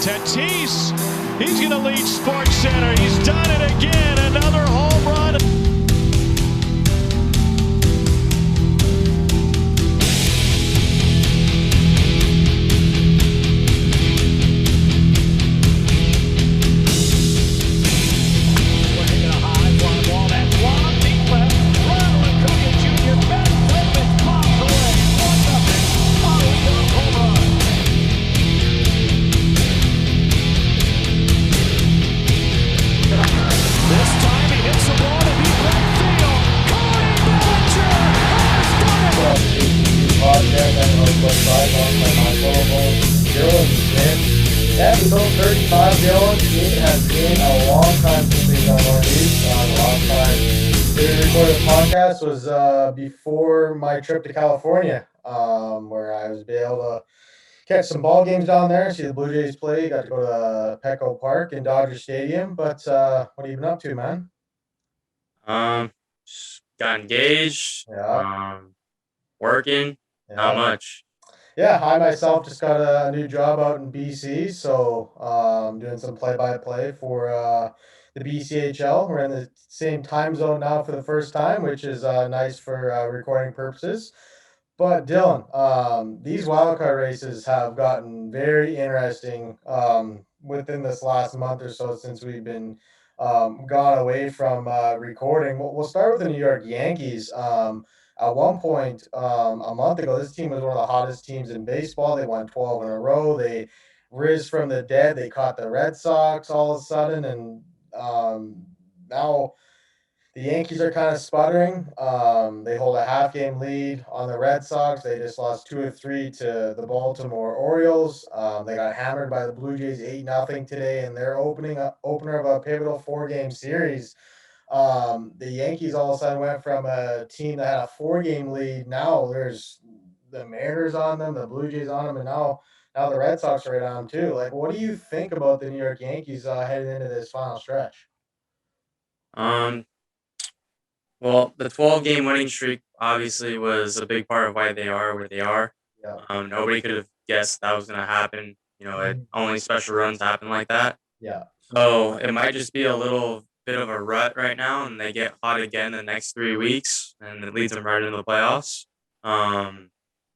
Tatis, he's going to lead Sports Center. He's done it again. Another home run. Episode 35, Dylan. It has been a long time since we've done one of these. The last time we recorded the podcast was before my trip to California, where I was able to catch some ball games down there, see the Blue Jays play. Got to go to Petco Park and Dodger Stadium. But what have you been up to, man? Just got engaged. Yeah. Working. Yeah. Not much. Yeah, I myself just got a new job out in BC, so doing some play-by-play for the BCHL. We're in the same time zone now for the first time, which is nice for recording purposes. But Dylan, these wildcard races have gotten very interesting within this last month or so since we've been gone away from recording. We'll start with the New York Yankees. At one point, a month ago, this team was one of the hottest teams in baseball. They won 12 in a row. They riz from the dead. They caught the Red Sox all of a sudden, and now the Yankees are kind of sputtering. They hold a half-game lead on the Red Sox. They just lost 2-3 to the Baltimore Orioles. They got hammered by the Blue Jays 8-0 today in their opener of a pivotal 4-game series. The Yankees all of a sudden went from a team that had a 4-game lead. Now there's the Mariners on them, the Blue Jays on them, and now the Red Sox are right on them too. Like, what do you think about the New York Yankees heading into this final stretch? Well, the 12-game winning streak obviously was a big part of why they are where they are. Yeah. Nobody could have guessed that was going to happen. Only special runs happen like that. Yeah. So it might just be a little bit of a rut right now, and they get hot again the next 3 weeks, and it leads them right into the playoffs.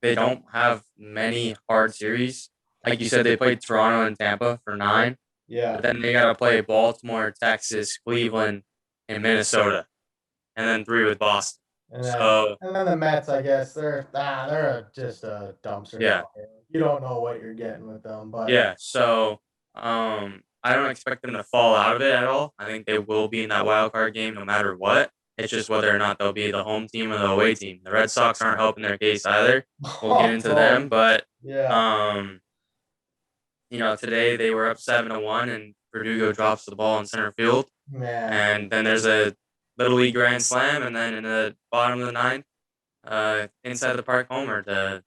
They don't have many hard series. Like you said, they played Toronto and Tampa for 9. Yeah. But then they got to play Baltimore, Texas, Cleveland, and Minnesota, and then 3 with Boston. And then the Mets, I guess they're just a dumpster. Yeah. You don't know what you're getting with them, but yeah. So I don't expect them to fall out of it at all. I think they will be in that wild card game no matter what. It's just whether or not they'll be the home team or the away team. The Red Sox aren't helping their case either. We'll get into them, but yeah. Today they were up 7-1, and Verdugo drops the ball in center field, and then there's a Little League grand slam, and then in the bottom of the 9th, inside the park homer to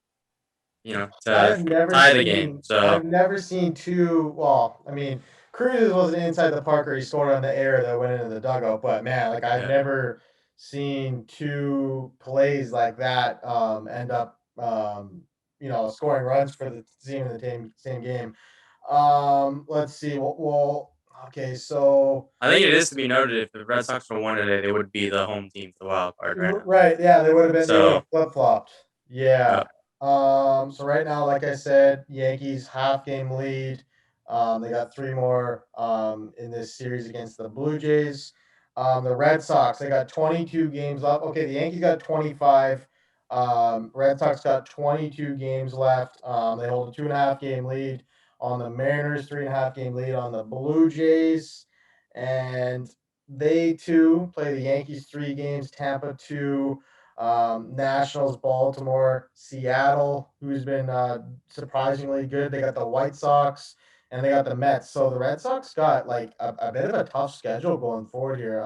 tie the game. So I've never seen two. Well, I mean, Cruz wasn't inside the park, or he scored on the air that went into the dugout. But man, like I've never seen two plays like that end up scoring runs for the team in the same game. Let's see. Well, okay, so I think it is to be noted if the Red Sox were won today, they would be the home team for the wild card right now. Right, yeah, they would have been So flip-flopped. Yeah. So right now, like I said, Yankees half-game lead. They got 3 more in this series against the Blue Jays. The Red Sox, they got 22 games left. Okay, the Yankees got 25. Red Sox got 22 games left. They hold a 2.5-game lead on the Mariners, 3.5-game lead on the Blue Jays, and they too play the Yankees 3 games, Tampa 2, Nationals, Baltimore, Seattle, who's been surprisingly good. They got the White Sox and they got the Mets. So the Red Sox got like a bit of a tough schedule going forward here.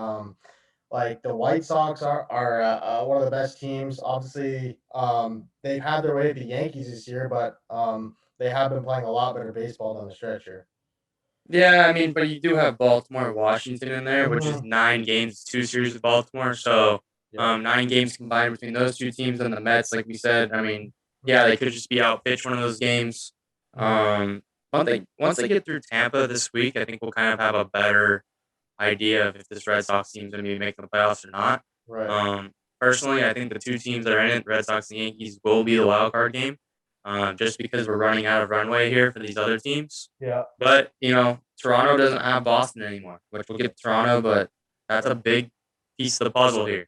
Like the White Sox are one of the best teams. Obviously, they've had their way at the Yankees this year, but they have been playing a lot better baseball down the stretch here. Yeah, I mean, but you do have Baltimore, Washington in there, which is 9 games, 2 series with Baltimore. So 9 games combined between those 2 teams and the Mets, like we said. I mean, yeah, they could just be out pitch one of those games. once they get through Tampa this week, I think we'll kind of have a better idea of if this Red Sox team's going to be making the playoffs or not. Right. Personally, I think the two teams that are in it, Red Sox and Yankees, will be the wild card game. Just because we're running out of runway here for these other teams. Yeah. But Toronto doesn't have Boston anymore, which we'll get to Toronto, but that's a big piece of the puzzle here.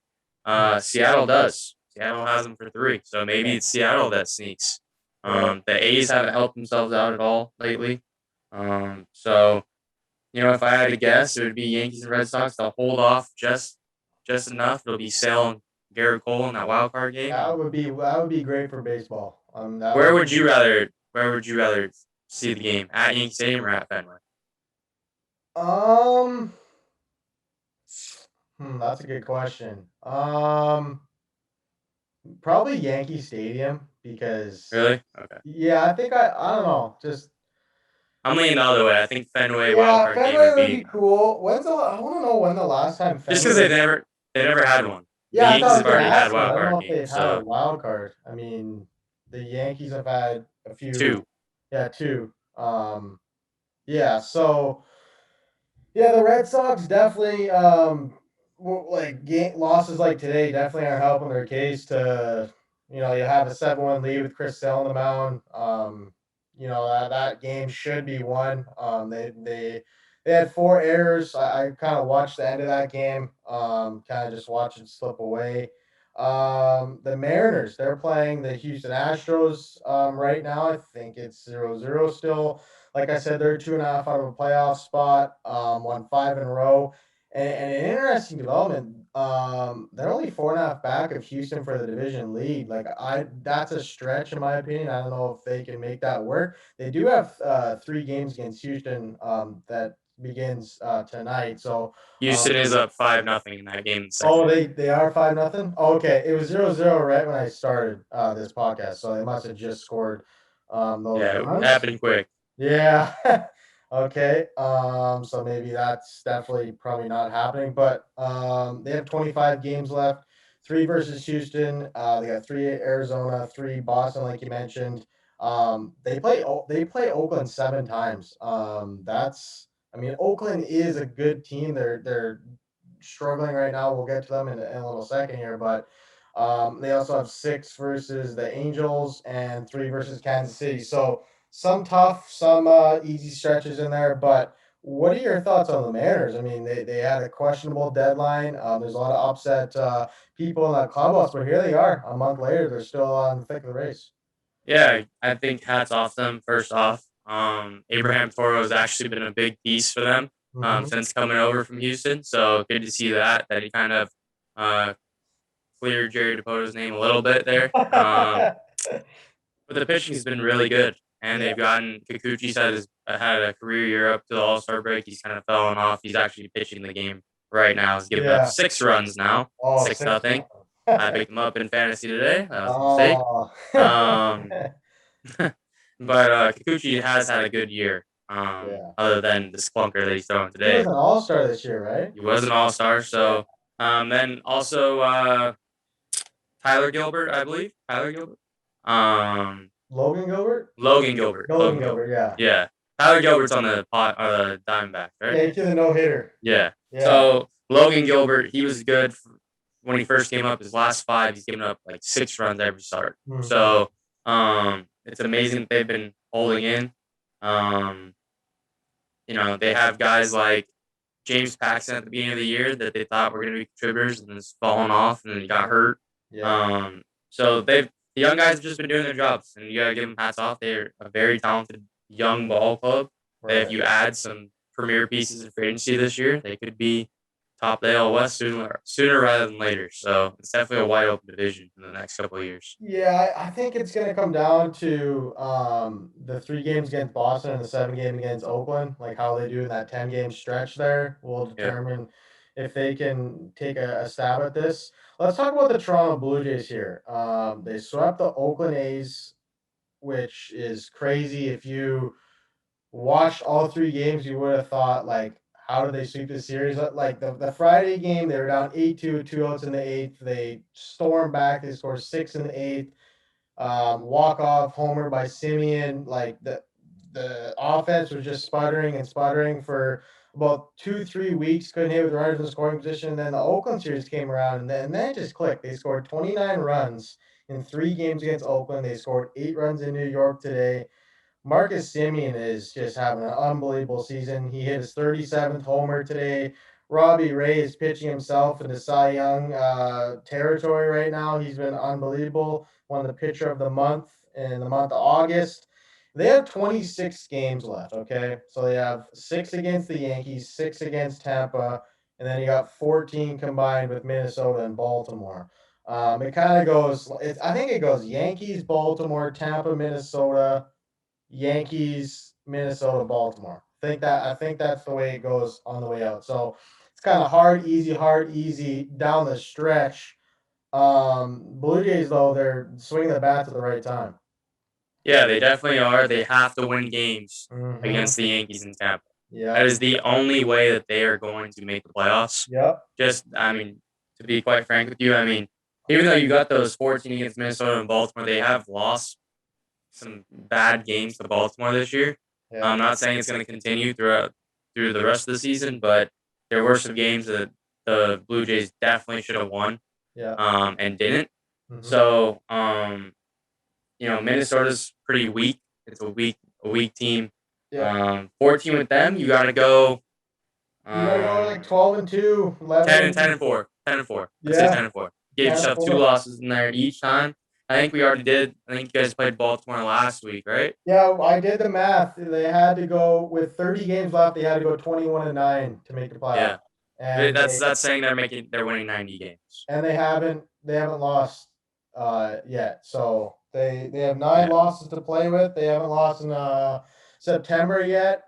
Seattle does. Seattle has them for 3, so maybe it's Seattle that sneaks. The A's haven't helped themselves out at all lately. So if I had to guess, it would be Yankees and Red Sox. They'll hold off just enough. It'll be Sale and Garrett Cole in that wild card game. That would be great for baseball. Where would you rather see the game, at Yankee Stadium or at Fenway? That's a good question. Probably Yankee Stadium because Really? Okay. yeah, I think I don't know, just I'm leaning the other way. I think Fenway wild card game Fenway would be cool. I want to know when the last time Fenway. Just because they never had one. Yeah, the Yankees have already had wild I don't know card if they've games. had a wild card. I mean, the Yankees have had a few. 2. Yeah, 2. Yeah. So, yeah, the Red Sox definitely losses like today definitely are helping their case to you have a 7-1 lead with Chris Sale on the mound. That game should be won. They had 4 errors. I kind of watched the end of that game. Kind of just watched it slip away. The Mariners, they're playing the Houston Astros right now. I think it's 0-0 still. Like I said, they're 2.5 out of a playoff spot. Won 5 in a row. And an interesting development. They're only 4.5 back of Houston for the division lead. That's a stretch in my opinion. I don't know if they can make that work. They do have 3 games against Houston that begins tonight. So Houston is up 5-0 in that game. They are 5-0. Okay, it was 0-0 right when I started this podcast, so they must have just scored those. Yeah, runs. It happened quick. Yeah. Okay. So maybe that's definitely probably not happening, but they have 25 games left. 3 versus Houston. They got 3 Arizona, 3 Boston, like you mentioned. They play Oakland 7 times. Oakland is a good team. They're struggling right now. We'll get to them in a little second here, but they also have 6 versus the Angels and 3 versus Kansas City. So some tough, some easy stretches in there. But what are your thoughts on the Mariners? I mean, they had a questionable deadline. There's a lot of upset people in that clubhouse, but here they are. A month later, they're still on the thick of the race. Yeah, I think hats off to them, first off. Abraham Toro has actually been a big piece for them since coming over from Houston. So good to see that he kind of cleared Jerry DePoto's name a little bit there. But the pitching's been really good. And they've gotten Kikuchi's had a career year up to the All-Star break. He's kind of fallen off. He's actually pitching the game right now. He's given up 6 runs now. 6-0. I picked him up in fantasy today. That was a mistake. But Kikuchi has had a good year. Other than this clunker that he's throwing today. He was an all-star this year, right? He was an all-star. So then also Tyler Gilbert, I believe. Tyler Gilbert. Logan Gilbert? Logan Gilbert. Logan Gilbert, yeah. Yeah. Tyler Gilbert's on the Diamondbacks, right? Yeah, he did a no-hitter. Yeah. So Logan Gilbert, he was good when he first came up. His last 5, he's given up like 6 runs every start. Mm-hmm. So it's amazing that they've been holding in. They have guys like James Paxton at the beginning of the year that they thought were going to be contributors and has fallen off and he got hurt. Yeah. So the young guys have just been doing their jobs, and you got to give them hats off. They're a very talented young ball club. Right. If you add some premier pieces of free agency this year, they could be top of the AL West sooner rather than later. So it's definitely a wide open division in the next couple of years. Yeah, I think it's going to come down to the 3 games against Boston and the 7 game against Oakland, like how they do in that 10-game stretch there will determine if they can take a stab at this. Let's talk about the Toronto Blue Jays here. They swept the Oakland A's, which is crazy. If you watched all 3 games, you would have thought, like, how did they sweep this series? Like the Friday game, they were down 8-2, 2 outs in the 8th. They stormed back. They scored 6 in the 8th. Walk-off homer by Simeon. Like the offense was just sputtering and sputtering for about 2-3 weeks. Couldn't hit with runners in scoring position. And then the Oakland series came around, and then it just clicked. They scored 29 runs in 3 games against Oakland. They scored 8 runs in New York today. Marcus Semien is just having an unbelievable season. He hit his 37th homer today. Robbie Ray is pitching himself in the Cy Young territory right now. He's been unbelievable. Won the pitcher of the month in the month of August. They have 26 games left, okay? So they have 6 against the Yankees, 6 against Tampa, and then you got 14 combined with Minnesota and Baltimore. It kind of goes, I think it goes Yankees, Baltimore, Tampa, Minnesota, Yankees, Minnesota, Baltimore. I think that's the way it goes on the way out. So it's kind of hard, easy down the stretch. Blue Jays though, they're swinging the bats at the right time. Yeah, they definitely are. They have to win games Mm-hmm. against the Yankees in Tampa. Yeah. That is the only way that they are going to make the playoffs. Yep. To be quite frank with you, even though you got those 14 against Minnesota and Baltimore, they have lost some bad games to Baltimore this year. Yeah. I'm not saying it's going to continue through the rest of the season, but there were some games that the Blue Jays definitely should have won. Yeah. And didn't. Mm-hmm. So, Minnesota's pretty weak. It's a weak team. Yeah. 14 with them, you got to go. You gotta go like 12-2, 11 10 and 4. 10 and 4. Let's Yeah. say 10 and 4. Give yourself 2 losses in there each time. I think we already did. I think you guys played Baltimore last week, right? Yeah, I did the math. They had to go with 30 games left. They had to go 21-9 to make the playoff. Yeah. And that's saying they're winning 90 games. And they haven't lost yet. So they have 9 losses to play with. They haven't lost in September yet.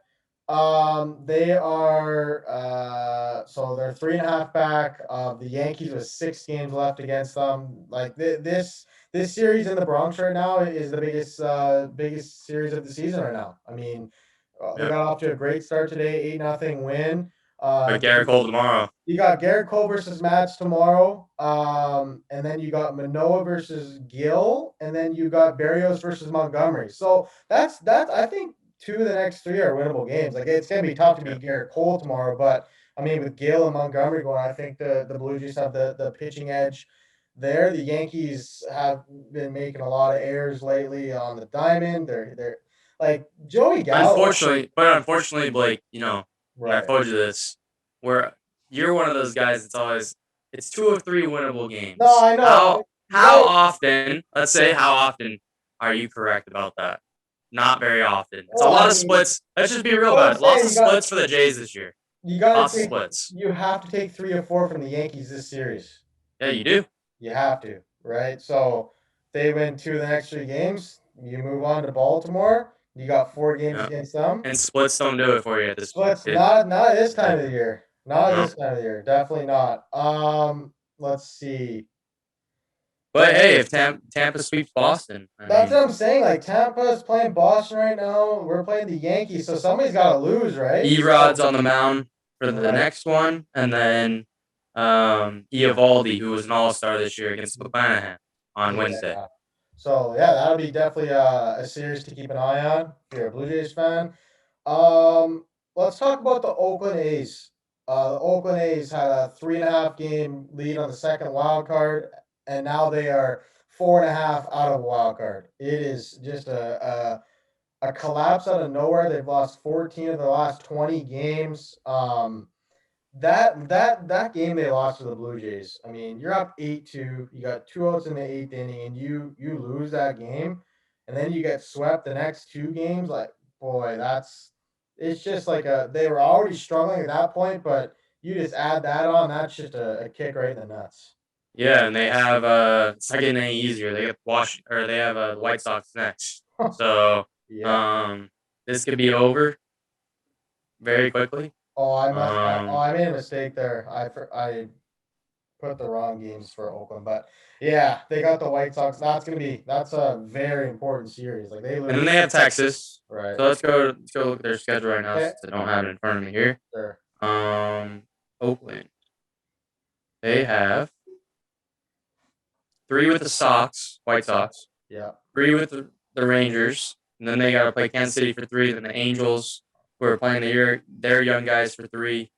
They are so they're 3.5 back of the Yankees with 6 games left against them. Like this series in the Bronx right now is the biggest series of the season right now. They got off to a great start today, 8-0 win. Garrett Cole tomorrow. You got Garrett Cole versus Mats tomorrow. And then you got Manoah versus Gill, and then you got Berrios versus Montgomery. So that's I think 2 of the next 3 are winnable games. Like it's gonna be tough to beat Garrett Cole tomorrow, but with Gill and Montgomery going, I think the Blue Jays have the pitching edge there. The Yankees have been making a lot of errors lately on the diamond. They're like Joey Gallo. Unfortunately, Blake, Right. I told you this, where you're one of those guys it's 2 of 3 winnable games. No, I know. How often are you correct about that? Not very often. It's a lot of splits. Let's just be real about it. Lots of splits for the Jays this year. Lots of splits. You have to take 3 or 4 from the Yankees this series. Yeah, you do. You have to, right? So they win 2 of the next 3 games. You move on to Baltimore. You got 4 games against them. And splits don't do it for you at this point. Splits, not this time of the year. This time of the year. Definitely not. Let's see. But hey, if Tampa sweeps Boston. That's what I'm saying. Like Tampa's playing Boston right now. We're playing the Yankees, so somebody's got to lose, right? Erod's on the mound for the next one, and then Eovaldi, who was an all-star this year against McClanahan on Wednesday. So that'll be definitely a series to keep an eye on if you're a Blue Jays fan. Let's talk about the Oakland A's. The Oakland A's had a 3.5 game lead on the second wild card, and now they are 4.5 out of wild card. It is just a collapse out of nowhere. They've lost 14 of the last 20 games. That game they lost to the Blue Jays. You're up 8-2. You got 2 outs in the 8th inning, and you lose that game, and then you get swept the next 2 games. Like, boy, it's just like they were already struggling at that point, but you just add that on. That's just a kick right in the nuts. Yeah, and they have it's not getting any easier. They have they have the White Sox next. So this could be over very quickly. I made a mistake there. I put the wrong games for Oakland, but yeah, they got the White Sox. That's a very important series. Like they lose. And then they have Texas. Right. So let's go look at their schedule right now since I don't have it in front of me here. Sure. Oakland. They have 3 with the White Sox. Yeah. 3 with the Rangers. and then they got to play Kansas City for 3, then the Angels, who are playing their young guys for 3.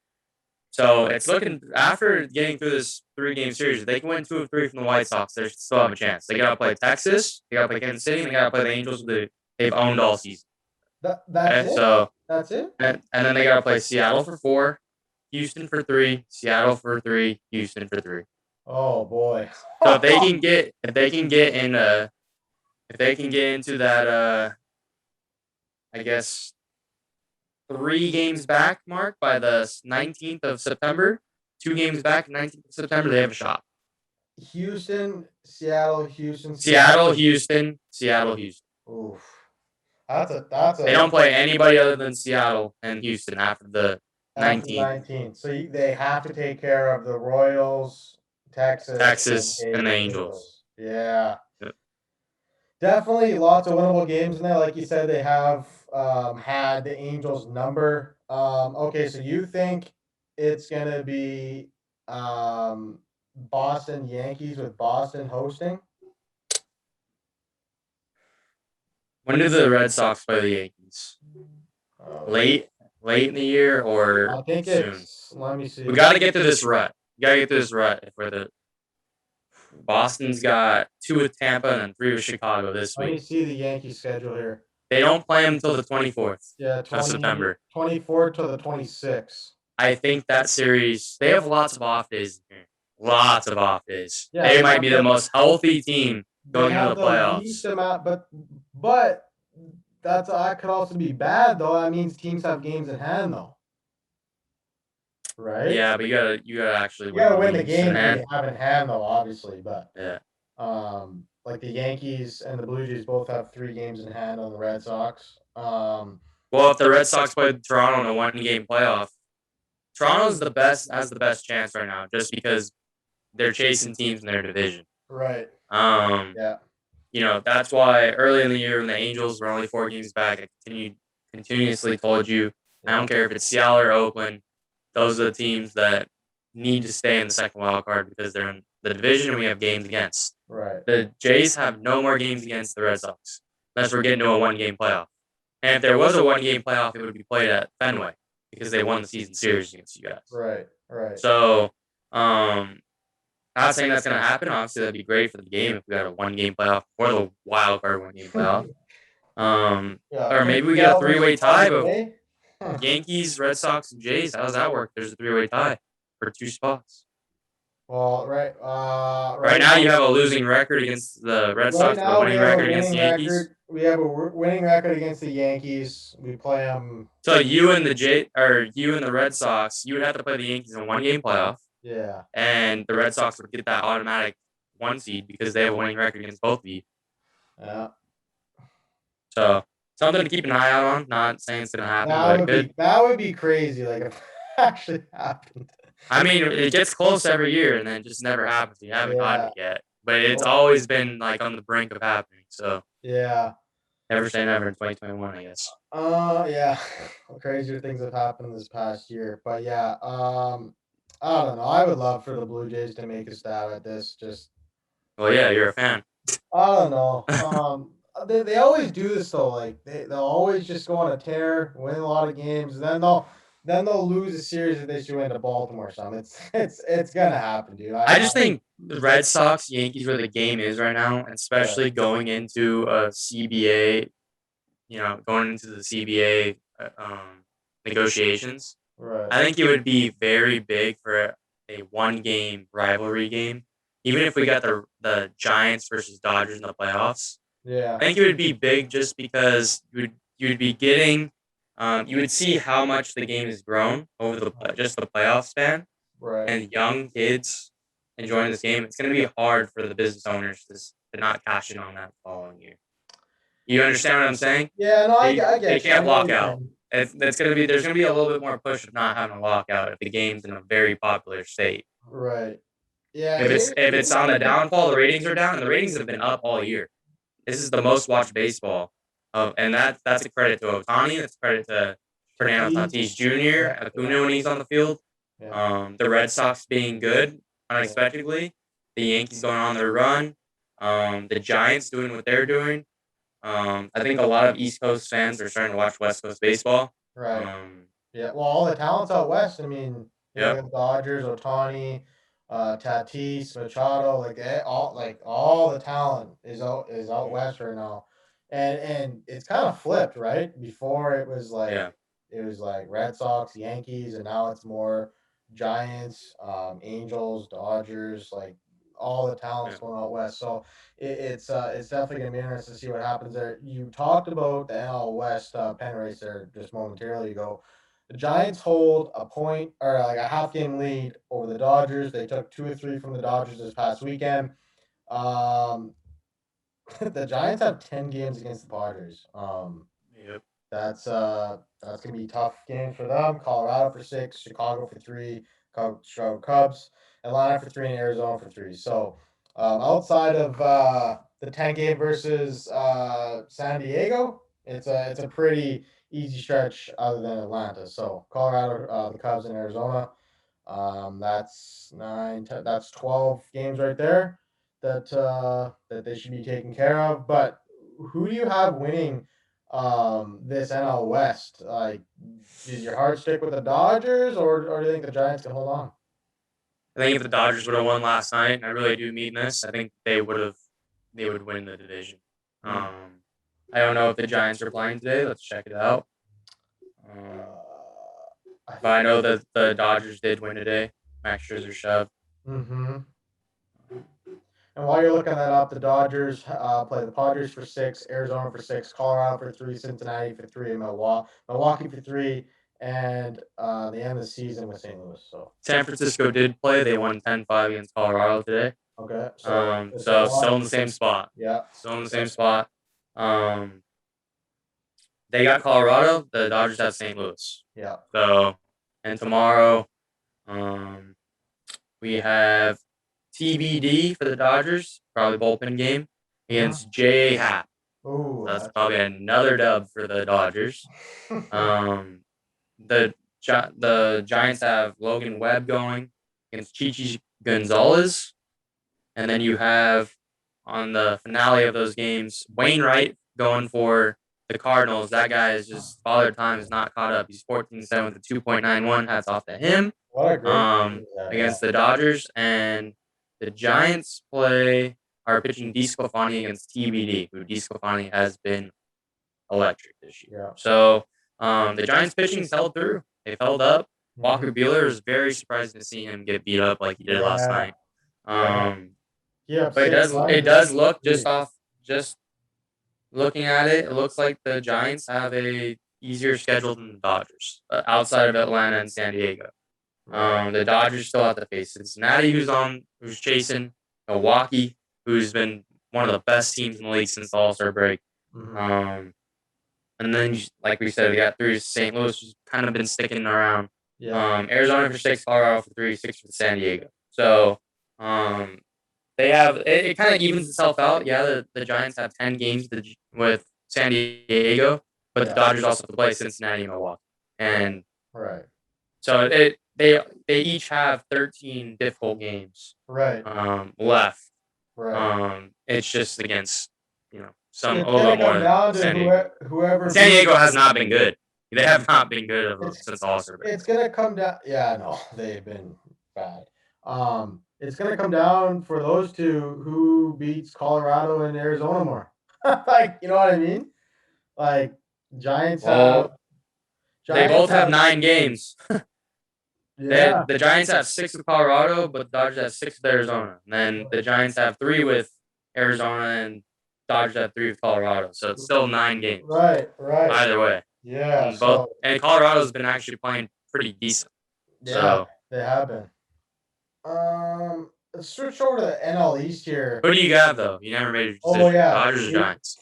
So it's looking, after getting through this 3-game series, if they can win 2 of 3 from the White Sox, they still have a chance. They got to play Texas, they got to play Kansas City, and they got to play the Angels they've owned all season. That's it. So That's it. and then they got to play Seattle for 4, Houston for 3, Seattle for 3, Houston for 3. Oh boy. So if they can get into that I guess 3 games back mark by the 19th of September, 2 games back 19th of September, they have a shot. Houston, Seattle, Houston, Seattle, Houston, Seattle, Houston. Oof. That's a. They don't play anybody other than Seattle and Houston after the 19th. So they have to take care of the Royals, Texas, and the Angels. Yeah. Yep. Definitely lots of winnable games in there. Like you said, they have had the Angels number. Okay, so you think it's gonna be Boston Yankees with Boston hosting? When do the Red Sox play the Yankees? Late in the year or I think soon? Let me see. We got to get to this rut. Where the Boston's got 2 with Tampa and then 3 with Chicago this Let me week. see the Yankees schedule here. They don't play them until the 24th of September. 24th to the 26th. I think that series, they have lots of off days here. Lots of off days. Yeah, they might be the most healthy team going into the playoffs. Least amount, but that could also be bad though. That means teams have games in hand though. Right? Yeah, but you gotta actually win the game that you have in hand though, obviously. But yeah. Like the Yankees and the Blue Jays both have 3 games in hand on the Red Sox. Well, if the Red Sox played Toronto in a 1-game playoff, Toronto's has the best chance right now, just because they're chasing teams in their division. Right. Yeah. You know, that's why early in the year when the Angels were only 4 games back, I continuously told you, I don't care if it's Seattle or Oakland, those are the teams that need to stay in the second wild card because they're in the division and we have games against. Right. The Jays have no more games against the Red Sox unless we're getting to a 1-game playoff. And if there was a 1-game playoff, it would be played at Fenway because they won the season series against you guys. Right. So, not saying that's going to happen. Obviously, that'd be great for the game if we got a 1-game playoff or the wild card 1-game playoff. Or maybe we got a 3-way tie, but Yankees, Red Sox, and Jays. How does that work? There's a 3-way tie for 2 spots. Well, right now you have a losing record against the Red Sox, but a winning record against the Yankees. We have a winning record against the Yankees. We play them. So you and the Red Sox, you would have to play the Yankees in a 1-game playoff. Yeah. And the Red Sox would get that automatic 1 seed because they have a winning record against both of you. Yeah. So something to keep an eye out on. Not saying it's gonna happen, that would be crazy. Like if it actually happened. I mean, it gets close every year, and then it just never happens. You haven't gotten it yet, but it's always been like on the brink of happening. So yeah, never say never in 2021, I guess. Yeah, crazier things have happened this past year, but yeah, I don't know. I would love for the Blue Jays to make a stab at this. Well, yeah, you're a fan. I don't know. They always do this though. Like they'll always just go on a tear, win a lot of games, and then they'll lose a series if they should win to Baltimore or something. It's gonna happen, dude. I just think the Red Sox, Yankees, where the game is right now, especially going into a CBA, going into the CBA negotiations. Right. I think it would be very big for a 1-game rivalry game, even if we got the Giants versus Dodgers in the playoffs. Yeah. I think it would be big just because you'd be getting. You would see how much the game has grown over the playoff span, right? And young kids enjoying this game. It's going to be hard for the business owners to not cash in on that following year. You understand what I'm saying? Yeah, no, I get. They can't lock out. There's going to be a little bit more push of not having a lockout if the game's in a very popular state. Right. Yeah. If it's on the downfall, the ratings are down, and the ratings have been up all year. This is the most watched baseball. And that's a credit to Ohtani. That's a credit to Fernando Tatis Jr., Acuna when he's on the field. Yeah. The Red Sox being good unexpectedly. The Yankees going on their run. The Giants doing what they're doing. I think a lot of East Coast fans are starting to watch West Coast baseball. Right. Yeah. Well, all the talents out west. I mean, you look Yep. at the Dodgers, Otani, Tatis, Machado, all the talent is out west right now, and it's kind of flipped, right? Before Yeah. it was like Red Sox, Yankees, and now it's more Giants, Angels, Dodgers, like all the talents Yeah. going out west. So it's definitely gonna be interesting to see what happens there. You talked about the NL West pennant race there just momentarily ago. The Giants hold a point or like a half game lead over the Dodgers. They took 2 or 3 from the Dodgers this past weekend. Um, the Giants have 10 games against the Padres. Yep. That's gonna be tough games for them. Colorado for 6, Chicago for 3, Chicago Cubs, Atlanta for 3, and Arizona for 3. So outside of the 10 game versus San Diego, it's a pretty easy stretch other than Atlanta. So Colorado, the Cubs, and Arizona. That's 12 games right there that they should be taken care of. But who do you have winning this NL West? Like, does your heart stick with the Dodgers, or do you think the Giants can hold on? I think if the Dodgers would have won last night, and I really do mean this, I think they would win the division. Hmm. I don't know if the Giants are playing today. Let's check it out. But I know that the Dodgers did win today. Max Scherzer shoved. Mm-hmm. And while you're looking that up, the Dodgers play the Padres for 6, Arizona for 6, Colorado for 3, Cincinnati for 3, and Milwaukee for 3, and the end of the season with St. Louis. So San Francisco did play. They won 10-5 against Colorado today. okay, so So still in the same spot. Yeah, Still in the same spot. They got Colorado. The Dodgers have St. Louis. yeah. So, and tomorrow, we have TBD for the Dodgers, probably bullpen game against J.A. Happ. Ooh, That's probably another dub for the Dodgers. The Giants have Logan Webb going against Chichi Gonzalez, and then you have on the finale of those games Wainwright going for the Cardinals. That guy is just Father Time is not caught up. He's 14-7 with a 2.91. Hats off to him. what a great Against the Dodgers, and the Giants are pitching DeSclafani against TBD, who DeSclafani has been electric this year. Yeah. So the Giants pitching's held through. They've held up. Walker Buehler is very surprised to see him get beat up like he did last night. Yeah, But it does look just looking at it, it looks like the Giants have a easier schedule than the Dodgers outside of Atlanta and San Diego. The Dodgers still have to face Cincinnati, who's chasing Milwaukee, who's been one of the best teams in the league since the All-Star break. And then, like we said, we got 3 St. Louis, who's kind of been sticking around. Arizona for 6, Colorado for 3, 6 for San Diego. So they have it kind of evens itself out. Yeah, the Giants have 10 games with San Diego, but the Dodgers also have to play Cincinnati and Milwaukee. And so they each have 13 difficult games left. It's just against a little bit more than San Diego. Whoever San Diego has not been good. They have not been good since All-Star break. It's gonna come down. Yeah, no, they've been bad. It's gonna come down for those two who beats Colorado and Arizona more. Like, you know what I mean? Like Giants have. They both have 9 games. Yeah. The Giants have 6 with Colorado, but the Dodgers have 6 with Arizona. And then the Giants have 3 with Arizona, and Dodgers have 3 with Colorado. So it's still 9 games. Right. Either way. Yeah. And Colorado's been actually playing pretty decent. Yeah, so they have been. Let's switch over to the NL East here. Who do you got though? You never made your decision. Dodgers or Giants?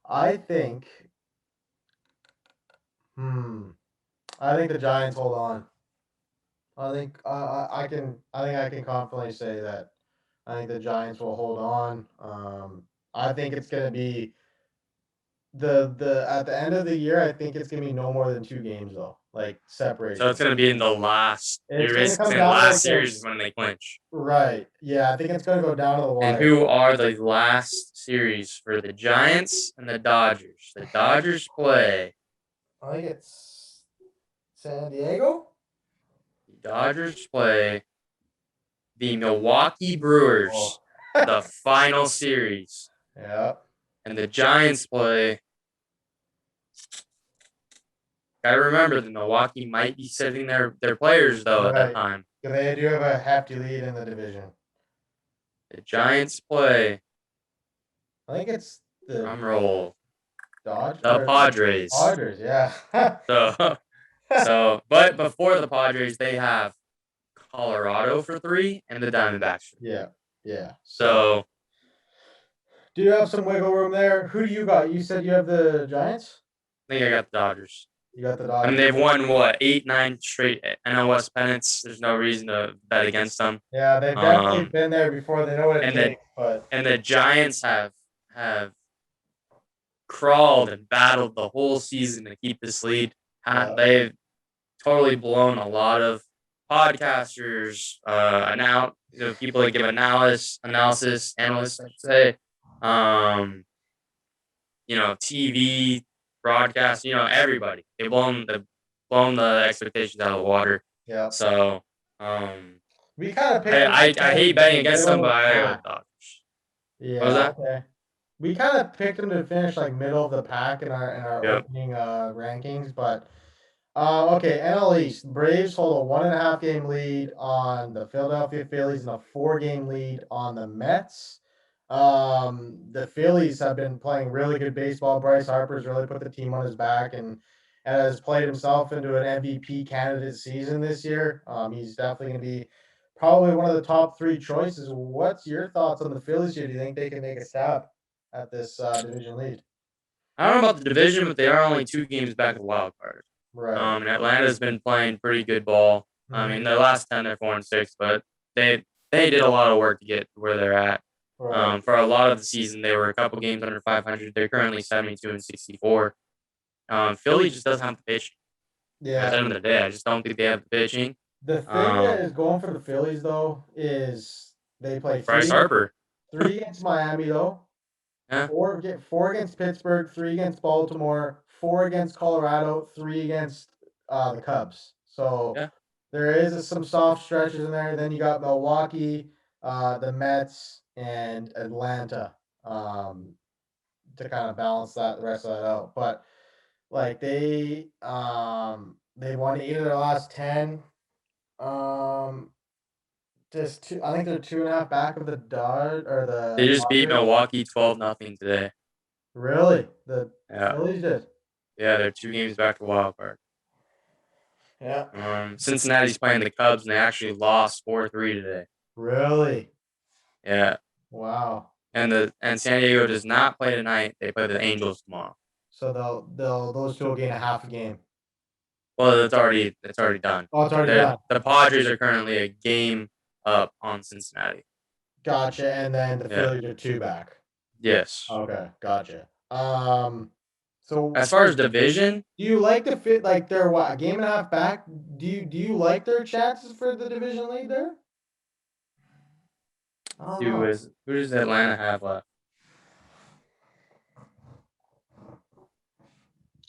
I think the Giants hold on. I think I can confidently say that I think the Giants will hold on. I think it's gonna be the at the end of the year. I think it's gonna be no more than 2 games though. like separation. So it's going to be in the last. It's You're gonna basically come saying down to, last like, series is when they clinch. Right. Yeah, I think it's gonna go down to the wire. And who are the last series for the Giants and the Dodgers? The Dodgers play. I think it's San Diego. The Dodgers play the Milwaukee Brewers, Oh. the final series. Yeah. And the Giants play. Gotta remember, the Milwaukee might be sitting their players, though, at that Right. time. They do have a hefty lead in the division. The Giants play. I think it's the Drum roll. Dodgers. The Padres. Padres, yeah. But before the Padres, they have Colorado for 3 and the Diamondbacks for 3. Yeah. So do you have some wiggle room there? Who do you got? You said you have the Giants? I think I got the Dodgers. You got the I Dodgers. mean, they've won, 8, 9 straight NL West pennants. There's no reason to bet against them. Yeah, they've definitely been there before. They know what it takes. And the Giants have crawled and battled the whole season to keep this lead. They've totally blown a lot of podcasters, people that give analysis, analysts, I'd say, TV broadcast, everybody. They've blown the expectations out of the water. Yeah. So, we kind of I hate betting against them, but I got the Dodgers. Yeah. What was that? Okay. We kind of picked them to finish like middle of the pack in our opening rankings, but okay, NL East. Braves hold a 1.5 game lead on the Philadelphia Phillies and a 4-game lead on the Mets. The Phillies have been playing really good baseball. Bryce Harper's really put the team on his back and has played himself into an MVP candidate season this year. He's definitely going to be probably one of the top 3 choices. What's your thoughts on the Phillies here? Do you think they can make a stab at this division lead? I don't know about the division, but they are only 2 games back of the wild card. Right. And Atlanta's been playing pretty good ball. I mean, their last 10, they're 4-6, but they did a lot of work to get where they're at. Right. For a lot of the season, they were a couple games under 500. They're currently 72-64. Philly just doesn't have the pitching. Yeah. At the end of the day, I just don't think they have the pitching. The thing that is going for the Phillies, though, is they play Bryce Harper. 3 against Miami, though. Yeah. 4 against Pittsburgh, 3 against Baltimore, 4 against Colorado, 3 against the Cubs. So there is some soft stretches in there. Then you got Milwaukee, the Mets, and Atlanta to kind of balance the rest of that out. But like they won 8 of their last 10. I think they're 2.5 back of the Dodgers or the. They just beat Milwaukee 12-0 today. Really? The Phillies did. Yeah, they're 2 games back to wild card. Yeah. Cincinnati's playing the Cubs, and they actually lost 4-3 today. Really? Yeah. Wow. And San Diego does not play tonight. They play the Angels tomorrow. So those 2 will gain a half a game. Well, it's already done. Oh, it's already done. The Padres are currently a game up on Cincinnati. Gotcha. And then the Phillies are 2 back. Yes. Okay, gotcha. So as far as division, do you like the fit? Like they're a game and a half back? Do you like their chances for the division lead there? Who does Atlanta have left?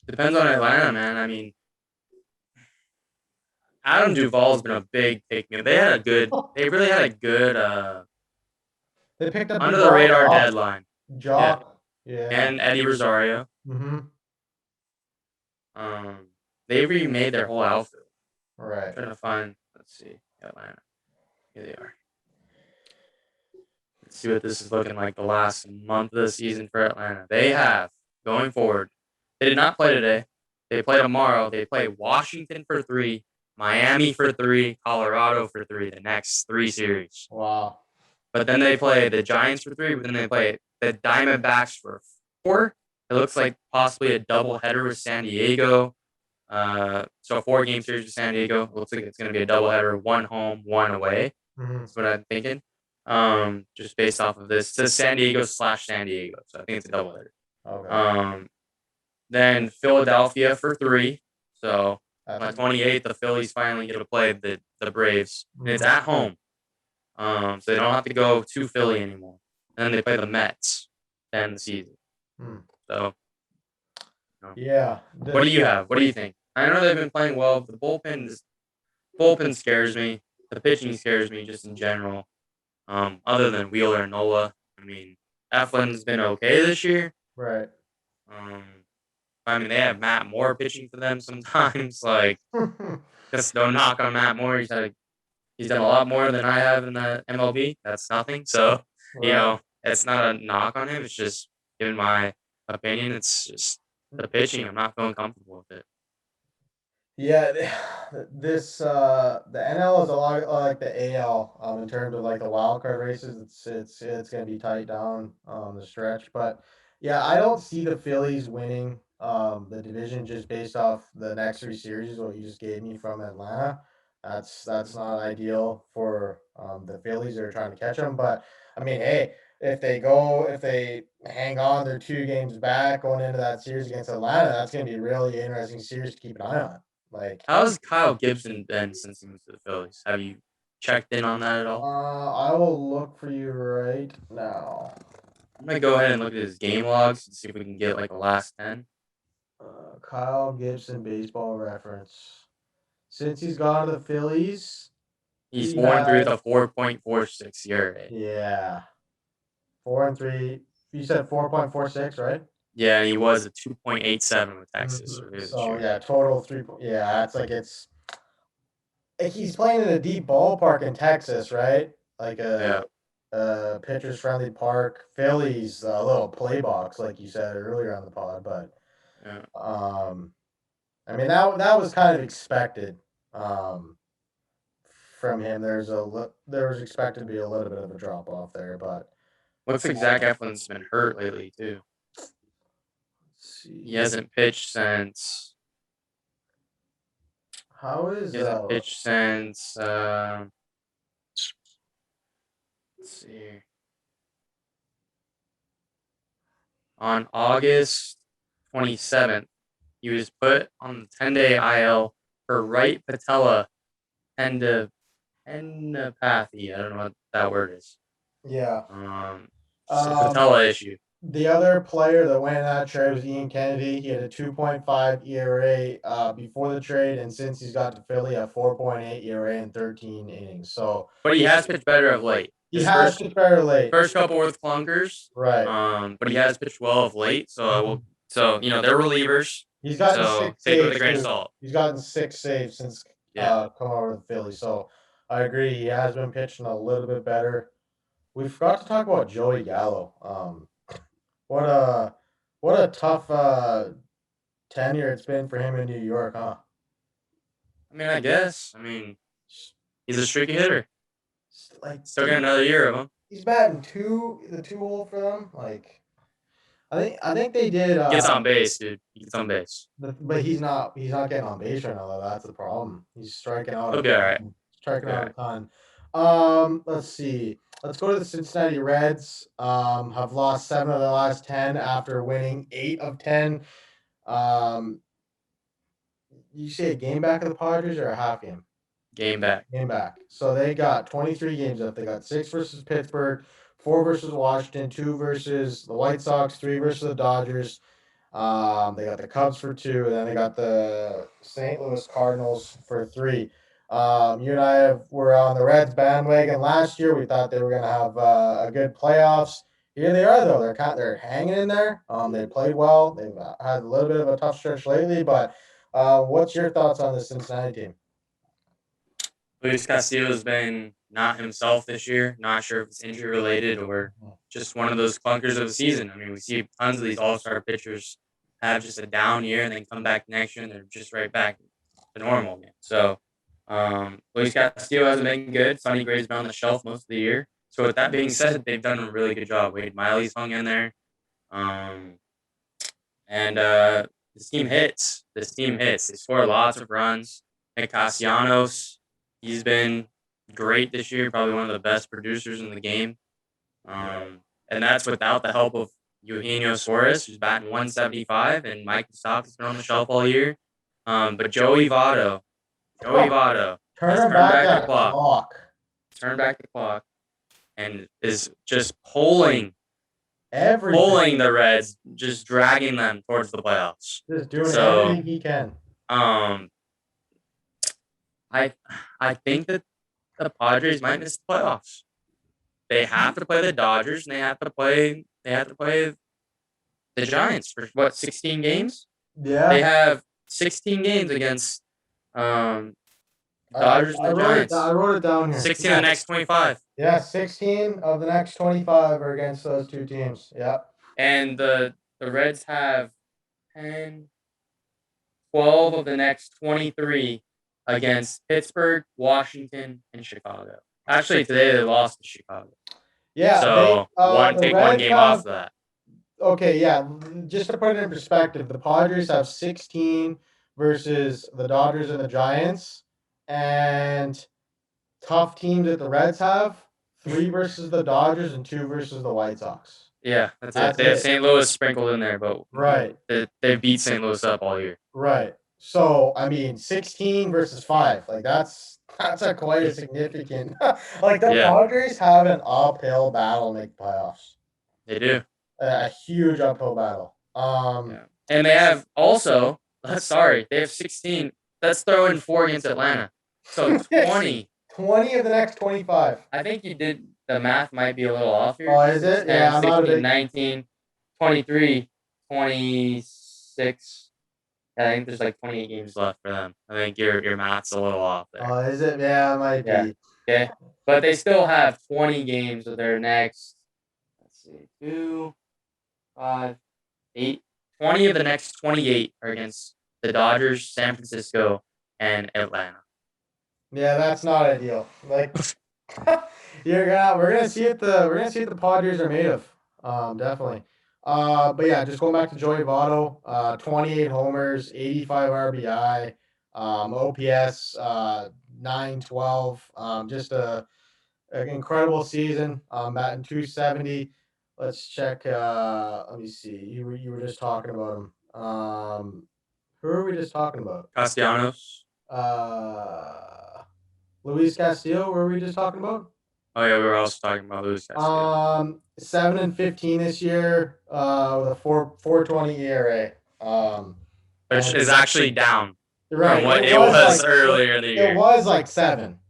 Depends on Atlanta, man. I mean, Adam Duvall's been a big pick me. They really had a good they picked up under the radar deadline. Yeah. And Eddie Rosario. Mm-hmm. They remade their whole outfield. Right. I'm trying to find. Let's see, Atlanta. Here they are. Let's see what this is looking like the last month of the season for Atlanta. They have going forward. They did not play today. They play tomorrow. They play Washington for 3, Miami for 3, Colorado for 3. The next 3 series. Wow. But then they play the Giants for 3. But then they play the Diamondbacks for 4. It looks like possibly a doubleheader with San Diego. So a 4-game series with San Diego. It looks like it's going to be a doubleheader, 1 home, 1 away. Mm-hmm. That's what I'm thinking. Just based off of this. It says San Diego / San Diego. So I think it's a doubleheader. Okay. Then Philadelphia for 3. So On the 28th, the Phillies finally get to play the Braves, and it's at home. So they don't have to go to Philly anymore. And then they play the Mets to end the season. So, Yeah. What do you have? What do you think? I know they've been playing well, but the bullpen scares me. The pitching scares me just in general. Other than Wheeler and Nola, I mean, Eflin's been okay this year. Right. I mean, they have Matt Moore pitching for them sometimes. Like, just don't knock on Matt Moore. He's done a lot more than I have in the MLB. That's nothing. So, it's not a knock on him. It's just, given my opinion, it's just the pitching. I'm not feeling comfortable with it. Yeah, the NL is a lot like the AL in terms of like the wild card races. It's gonna be tight down the stretch, but yeah, I don't see the Phillies winning the division just based off the next three series what you just gave me from Atlanta. That's not ideal for the Phillies. They're trying to catch them, but I mean, hey, if they hang on, they're 2 games back going into that series against Atlanta. That's gonna be a really interesting series to keep an eye on. Like, how's Kyle Gibson been since he moved to the Phillies? Have you checked in on that at all? I will look for you right now. I'm gonna go ahead and look at his game logs and see if we can get like the last 10. Kyle Gibson baseball reference. Since he's gone to the Phillies, he's 4-3 with a 4.46 ERA. Yeah, 4-3. You said 4.46, right? Yeah, he was a 2.87 with Texas. So yeah, total 3. Yeah, it's he's playing in a deep ballpark in Texas, right? Like a pitcher's friendly park. Phillies, a little play box, like you said earlier on the pod, but I mean that was kind of expected from him. There was expected to be a little bit of a drop off there, but looks like Zach Eflin's been hurt lately too. He hasn't pitched since. He hasn't pitched since. Let's see. On August 27th, he was put on the 10-day IL for right patella tendinopathy. I don't know what that word is. Yeah. Patella issue. The other player that went in that trade was Ian Kennedy. He had a 2.5 ERA before the trade, and since he's got to Philly, a 4.8 ERA in 13 innings. So, but he has pitched better of late. He has pitched better late. First couple were with clunkers, right? But he has pitched well of late. So they're relievers. He's gotten 6 take saves. it with a grain of salt. He's gotten 6 saves since coming over to the Philly. So I agree. He has been pitching a little bit better. We forgot to talk about Joey Gallo. What a tough tenure it's been for him in New York, huh? I mean, I guess. I mean, he's a streaky hitter. Still got another year of him. He's batting the 2 hole for them. Like, I think they did. Gets on base, dude. He gets on base. But he's not getting on base right now. Though. That's the problem. He's striking out. He'll be all right. Striking out a ton. Let's see. Let's go to the Cincinnati Reds. Have lost 7 of the last 10 after winning 8 of 10. You say a game back of the Padres or a half game? Game back. Game back. So they got 23 games up. They got 6 versus Pittsburgh, 4 versus Washington, 2 versus the White Sox, 3 versus the Dodgers. They got the Cubs for 2, and then they got the St. Louis Cardinals for 3. You and I were on the Reds bandwagon last year. We thought they were going to have a good playoffs. Here they are, though. They're hanging in there. They played well. They've had a little bit of a tough stretch lately. But what's your thoughts on the Cincinnati team? Luis Castillo's been not himself this year. Not sure if it's injury related or just one of those clunkers of the season. I mean, we see tons of these all-star pitchers have just a down year and then come back next year and they're just right back to normal again. So Luis Castillo hasn't been good. Sonny Gray's been on the shelf most of the year. So with that being said, they've done a really good job. Wade Miley's hung in there. This team hits. They score lots of runs. Nick Castellanos, he's been great this year. Probably one of the best producers in the game. And that's without the help of Eugenio Suarez, who's batting 175, and Mike Moustakas has been on the shelf all year. But Joey Votto, has Turn turned back back the that clock, clock. and is just pulling Everything. the Reds, just dragging them towards the playoffs. Just doing So, everything he can. um, I think that the Padres might miss the playoffs. They have to play the Dodgers, and they have to play the Giants for what, 16 games? They Yeah. have 16 games against Dodgers and the Giants. I wrote it down here. 16 of the next 25. Yeah, 16 of the next 25 are against those two teams. Yep. And the Reds have 10, 12 of the next 23 against Pittsburgh, Washington, and Chicago. Actually, today they lost to Chicago. Yeah. So take one game off of that. Okay, yeah. Just to put it in perspective, the Padres have 16 versus the Dodgers and the Giants, and tough teams that the Reds have 3 versus the Dodgers and 2 versus the White Sox. Yeah, that's it. They have St. Louis sprinkled in there, but right, they beat St. Louis up all year. Right. So I mean, 16 versus 5, like that's quite a significant. Like the Padres have an uphill battle to make playoffs. They do. A huge uphill battle. And they have also. Sorry, they have 16. Let's throw in 4 against Atlanta. So 20. 20 of the next 25. I think you did the math might be a little off here. Oh, is it? Yeah, I'm 16, not a big... 19, 23, 26. I think there's like 28 games left for them. I think your math's a little off there. Oh, is it? Yeah, it might be. Okay. But they still have 20 games of their next, let's see, 2, 5, 8. 20 of the next 28 are against the Dodgers, San Francisco, and Atlanta. Yeah, that's not ideal. Like we're gonna see what the Padres are made of. Definitely. But yeah, just going back to Joey Votto, 28 homers, 85 RBI, OPS 912. Just an incredible season. Batting 270. Let's check. Let me see. You were just talking about him. Who are we just talking about? Castellanos. Luis Castillo. Were we just talking about? Oh yeah, we were also talking about Luis Castillo. 7-15 this year. With a 4.20 ERA. Which is actually down from what it was like, earlier in the year. It was like 7.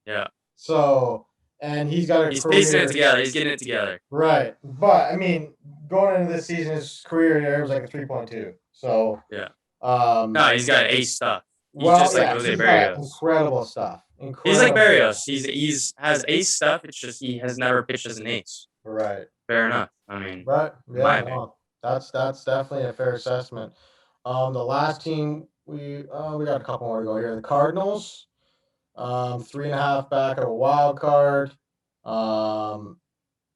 Yeah. So, and he's piecing it together. He's getting it together. Right, but I mean, going into this season, his career ERA was like a 3.2. So yeah. No, he's got ace stuff. He's just like Jose Barrios. Incredible stuff. He's like Barrios. He's has ace stuff. It's just he has never pitched as an ace. Right. Fair enough. I mean, right. Yeah. No, that's definitely a fair assessment. The last team we got a couple more to go here. The Cardinals, 3.5 back of a wild card.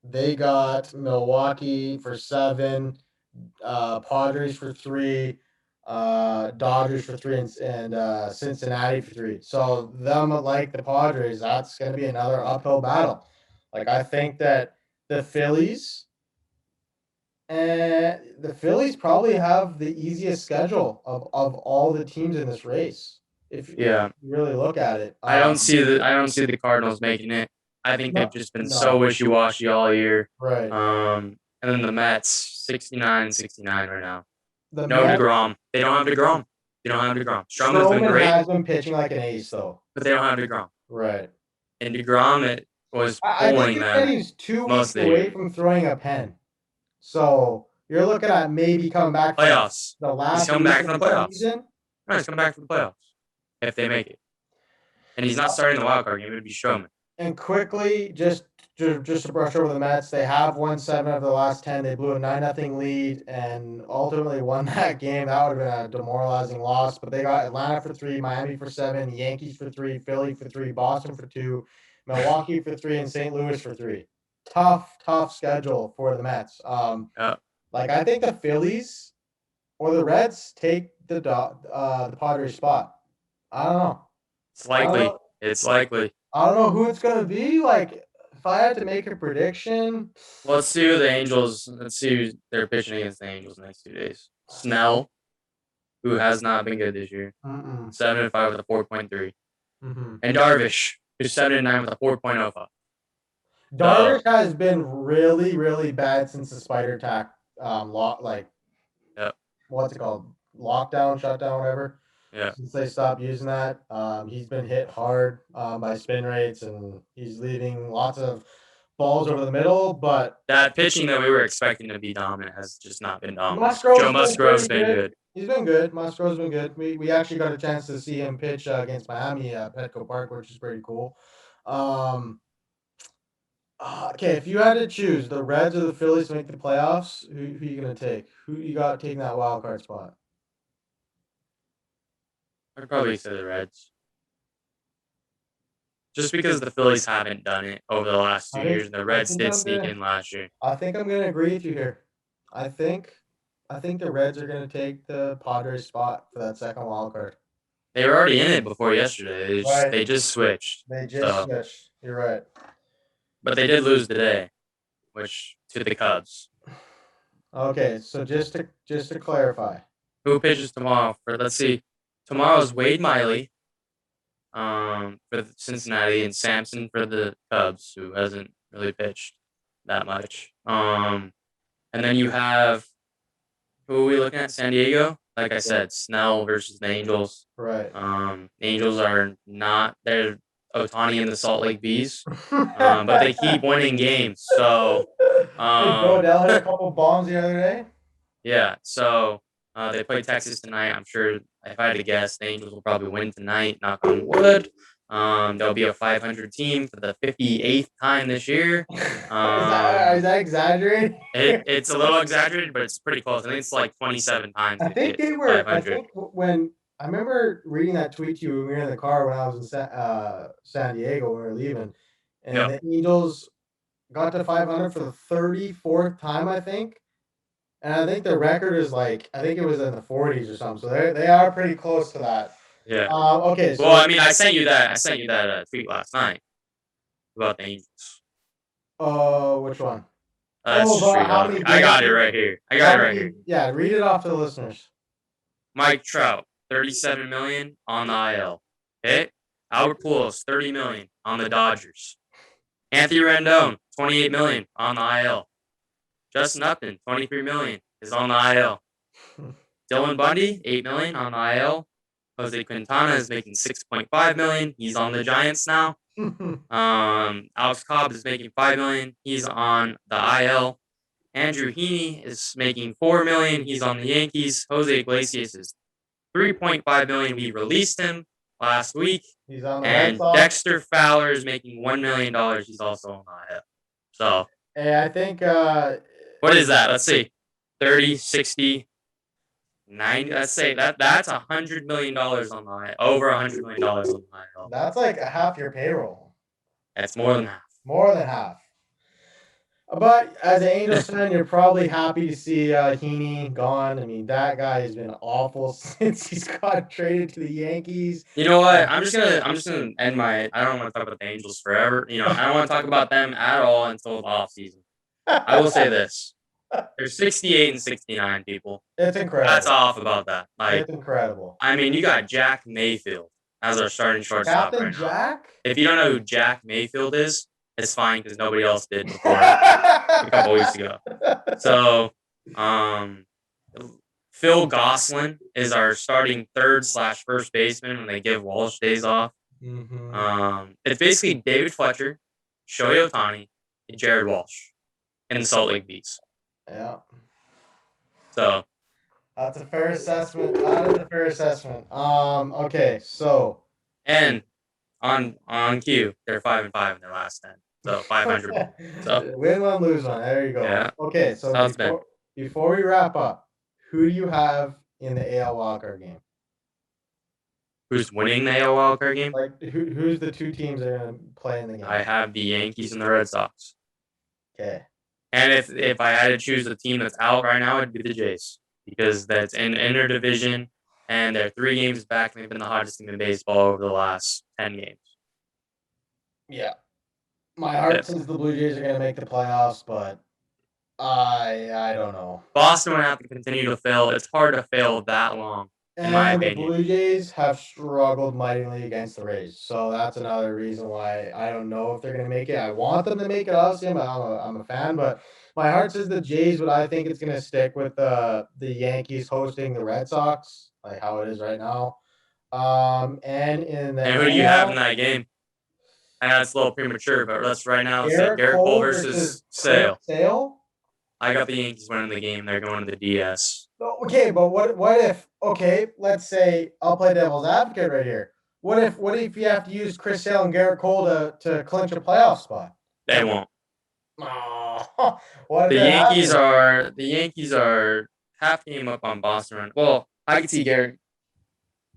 They got Milwaukee for 7, Padres for 3. Dodgers for 3 and Cincinnati for 3. So them, like the Padres, that's going to be another uphill battle. Like I think that the Phillies probably have the easiest schedule of all the teams in this race. If you really look at it, I don't see the Cardinals making it. I think they've just been so wishy-washy all year. Right. And then the Mets, 69-69 right now. DeGrom. They don't have DeGrom. Stroman's been great. Has been pitching like an ace, though. But they don't have DeGrom. Right. And DeGrom was pulling them. I think he's 2 weeks away from throwing a pen. So you're looking at maybe coming back playoffs. He's coming back from the playoffs. No, he's coming back from the playoffs if they make it. And he's not starting the wild card game. It would be Stroman. And quickly, just to brush over the Mets, they have won 7 of the last 10. They blew a 9-0 lead and ultimately won that game. That would have been a demoralizing loss. But they got Atlanta for 3, Miami for 7, Yankees for 3, Philly for 3, Boston for 2, Milwaukee for 3, and St. Louis for 3. Tough schedule for the Mets. Like I think the Phillies or the Reds take the Padres spot. I don't know. It's likely. I don't know who it's gonna be. Like if I had to make a prediction, let's see who the Angels. Let's see who they're pitching against the Angels next 2 days. Snell. who has not been good this year. 7-5 with a 4.3. And Darvish, who's 7-9 with a 4.05. Darvish has been really, really bad since the spider attack. Yep. What's it called? Lockdown, shutdown, whatever. Yeah. Since they stopped using that, he's been hit hard by spin rates, and he's leaving lots of balls over the middle. But that pitching that we were expecting to be dominant has just not been dominant. Joe Musgrove's been good. He's been good. Musgrove's been good. We actually got a chance to see him pitch against Miami at Petco Park, which is pretty cool. Okay, if you had to choose the Reds or the Phillies to make the playoffs, who are you gonna take? Who you got taking that wild card spot? I'd probably say the Reds. Just because the Phillies haven't done it over the last 2 years, and the Reds did sneak in last year. I think I'm gonna agree with you here. I think the Reds are gonna take the Padres spot for that second wild card. They were already in it before yesterday. They just switched. Switched. You're right. But they did lose today, which to the Cubs. Okay, so just to clarify, who pitches tomorrow? Let's see. Tomorrow's Wade Miley, for Cincinnati, and Sampson for the Cubs, who hasn't really pitched that much. And then you have, who are we looking at? San Diego. Like I said, Snell versus the Angels. Right. The Angels are not. They're Ohtani and the Salt Lake Bees, but they keep winning games. So Go down a couple bombs the other day. Yeah. So they play Texas tonight. I'm sure if I had to guess, the Angels will probably win tonight. Knock on wood. They'll be a 500 team for the 58th time this year. Is that exaggerated? It's a little exaggerated, but it's pretty close. I think it's like 27 times. I think they were. 500. I think when I remember reading that tweet to you when we were in the car when I was in San Diego when we were leaving, and the Angels got to 500 for the 34th time, I think. And I think the record is like, I think it was in the 40s or something. So they are pretty close to that. Yeah. Okay. So, well, I mean, I sent you that tweet last night about the Angels. Which one? I got it right here. Yeah, read it off to the listeners. Mike Trout, $37 million on the IL. Okay. Albert Pujols, $30 million on the Dodgers. Anthony Rendon, $28 million on the IL. Justin Upton, $23 million is on the IL. Dylan Bundy, $8 million on the IL. Jose Quintana is making $6.5 million. He's on the Giants now. Alex Cobb is making $5 million. He's on the IL. Andrew Heaney is making $4 million. He's on the Yankees. Jose Iglesias is $3.5 million. We released him last week. He's on the and Dexter Fowler is making $1 million. He's also on the IL. So, hey, I think what is that? Let's see. 30, 60, 90. Let's say that's $100 million on the IL. Over $100 million on the IL. That's like a half your payroll. That's more than half. More than half. But as an Angels fan, you're probably happy to see Heaney gone. I mean, that guy has been awful since he's got traded to the Yankees. You know what? I'm just gonna end my. I don't want to talk about the Angels forever. I don't want to talk about them at all until the offseason. I will say this: they're 68 and 69 people. It's incredible. That's off about that. It's incredible. I mean, you got Jack Mayfield as our starting shortstop Captain Jack. Now. If you don't know who Jack Mayfield is, it's fine because nobody else did before a couple weeks ago. So, Phil Gosselin is our starting third/first baseman when they give Walsh days off. It's basically David Fletcher, Shohei Ohtani, and Jared Walsh in the Salt Lake Bees. Yeah. So. That's a fair assessment. Okay, so. And on cue, they're 5-5 in their last 10. So 500. So win one, lose one. There you go. Yeah. Okay, so before we wrap up, who do you have in the AL wildcard game? Who's winning the AL wildcard game? Like who's the two teams that are gonna play in the game? I have the Yankees and the Red Sox. Okay. And if I had to choose a team that's out right now, it'd be the Jays because that's in interdivision and they're 3 games back and they've been the hottest team in baseball over the last 10 games. Yeah. My heart says the Blue Jays are going to make the playoffs, but I don't know. Boston would have to continue to fail. It's hard to fail that long. in my And the opinion. Blue Jays have struggled mightily against the Rays, so that's another reason why I don't know if they're gonna make it. I want them to make it, obviously. I'm a fan, but my heart says the Jays, but I think it's gonna stick with the Yankees hosting the Red Sox, like how it is right now. And in the And who do you have in NL, that game? I know it's a little premature, but let's right now say Garrett Garrett Cole Cole versus versus Chris Sale. Sale. I got the Yankees winning the game. They're going to the DS. Okay, but what if let's say I'll play devil's advocate right here. What if you have to use Chris Sale and Garrett Cole to clinch a playoff spot? They won't. Oh, what The if it Yankees happens? are half game up on Boston. Run. Well, I could see Garrett.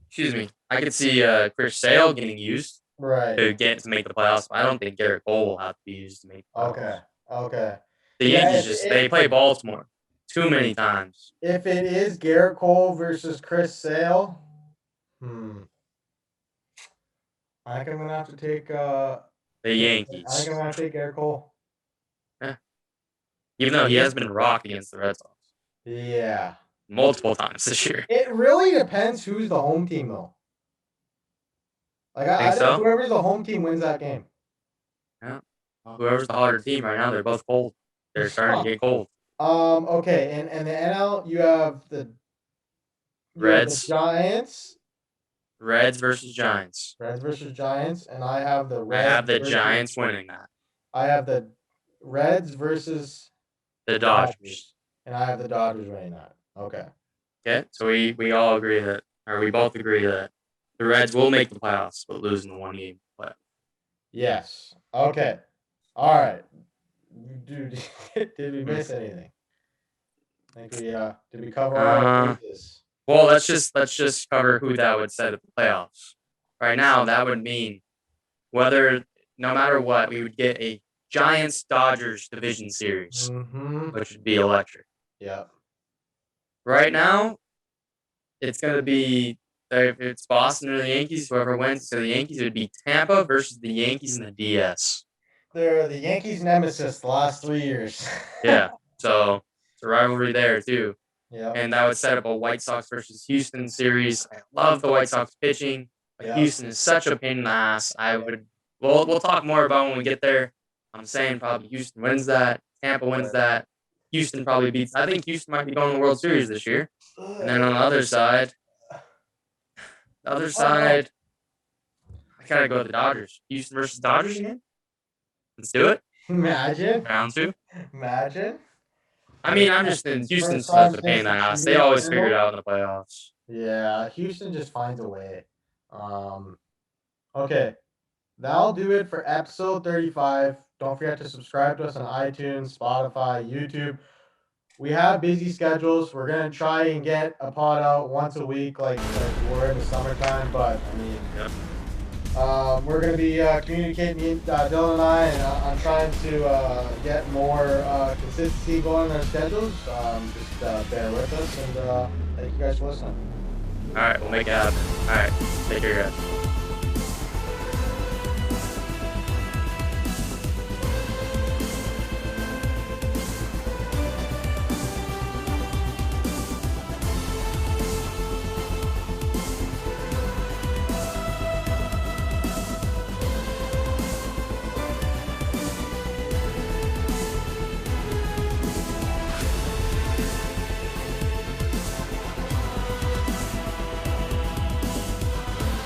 Excuse me. I could see Chris Sale getting used Right. to make the playoffs. I don't think Garrett Cole will have to be used to make the playoffs. Okay. The Yankees they play Baltimore too many times. If it is Garrett Cole versus Chris Sale, I think I'm gonna have to take the Yankees. I think I'm gonna have to take Garrett Cole. Yeah. Even though he has been rocked against the Red Sox. Yeah. Multiple times this year. It really depends who's the home team, though. Like I think whoever's the home team wins that game. Yeah. Well, whoever's the hotter team right now, they're both cold. They're starting to get cold. Okay, and the NL, you have the Reds. Giants. Reds versus Giants. Reds versus Giants, and I have the Reds. I have the Giants winning that. I have the Reds versus the Dodgers. And I have the Dodgers winning that. Okay. Okay, so we all agree that, or we both agree that the Reds will make the playoffs, but lose in the one game playoff. Yes. Okay. All right. Dude, did we miss anything? I think did we cover all bases? Well, let's just cover who that would set at the playoffs. Right now, that would mean no matter what, we would get a Giants-Dodgers division series, which would be electric. Yeah. Right now, it's going to be, if it's Boston or the Yankees, whoever wins. So the Yankees would be Tampa versus the Yankees in the DS. They're the Yankees' nemesis the last 3 years. Yeah, so it's a rivalry there too. Yeah. And that would set up a White Sox versus Houston series. I love the White Sox pitching, but Houston is such a pain in the ass. We'll talk more about when we get there. I'm saying probably Houston wins that. Tampa wins that. Houston probably beats. I think Houston might be going to the World Series this year. And then on the other side, I gotta go with the Dodgers. Houston versus Dodgers again. Let's do it. Imagine. Round 2. Imagine. I mean, I'm just in Houston's such a pain in the ass. They always figure it out in the playoffs. Yeah, Houston just finds a way. Okay. That'll do it for episode 35. Don't forget to subscribe to us on iTunes, Spotify, YouTube. We have busy schedules. We're going to try and get a pod out once a week like we're in the summertime. But, I mean, we're going to be communicating, Dylan and I, and I'm trying to get more consistency going in our schedules. Just bear with us, and thank you guys for listening. All right, we'll make it happen. All right, take care, guys.